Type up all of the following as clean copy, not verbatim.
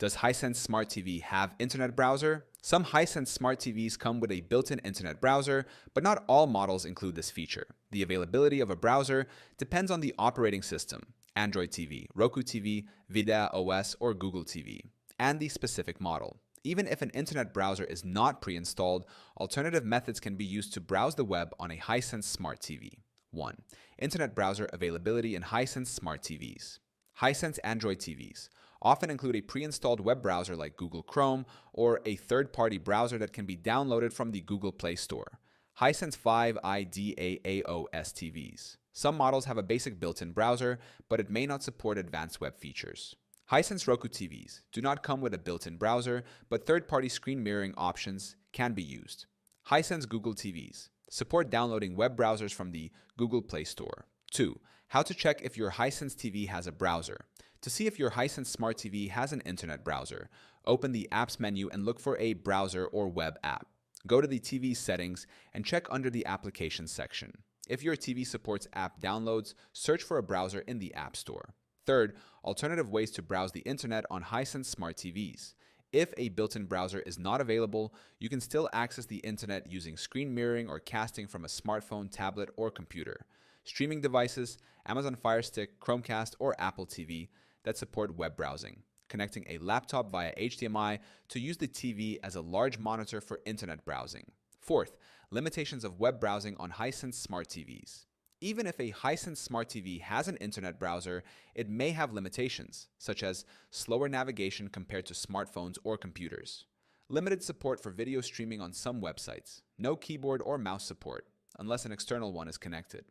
Does Hisense Smart TV have internet browser? Some Hisense Smart TVs come with a built-in internet browser, but not all models include this feature. The availability of a browser depends on the operating system, Android TV, Roku TV, Vida OS, or Google TV, and the specific model. Even if an internet browser is not pre-installed, alternative methods can be used to browse the web on a Hisense Smart TV. 1. Internet browser availability in Hisense Smart TVs. Hisense Android TVs often include a pre-installed web browser like Google Chrome or a third-party browser that can be downloaded from the Google Play Store. Hisense 5 IDAAOS TVs. Some models have a basic built-in browser, but it may not support advanced web features. Hisense Roku TVs do not come with a built-in browser, but third-party screen mirroring options can be used. Hisense Google TVs support downloading web browsers from the Google Play Store. 2. How to check if your Hisense TV has a browser. To see if your Hisense Smart TV has an internet browser, open the Apps menu and look for a browser or web app. Go to the TV settings and check under the Applications section. If your TV supports app downloads, search for a browser in the App Store. Third, alternative ways to browse the internet on Hisense Smart TVs. If a built-in browser is not available, you can still access the internet using screen mirroring or casting from a smartphone, tablet, or computer. Streaming devices, Amazon Fire Stick, Chromecast, or Apple TV that support web browsing. Connecting a laptop via HDMI to use the TV as a large monitor for internet browsing. Fourth, limitations of web browsing on Hisense Smart TVs. Even if a Hisense Smart TV has an internet browser, it may have limitations, such as slower navigation compared to smartphones or computers. Limited support for video streaming on some websites. No keyboard or mouse support, unless an external one is connected.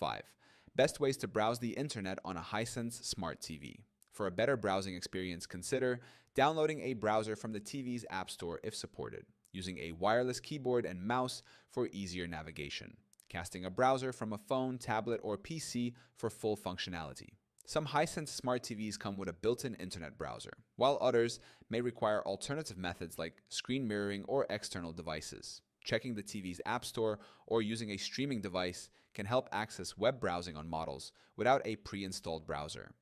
5. Best ways to browse the internet on a Hisense Smart TV. For a better browsing experience, consider downloading a browser from the TV's App Store if supported, using a wireless keyboard and mouse for easier navigation, casting a browser from a phone, tablet, or PC for full functionality. Some Hisense Smart TVs come with a built-in internet browser, while others may require alternative methods like screen mirroring or external devices. Checking the TV's App Store or using a streaming device can help access web browsing on models without a pre-installed browser.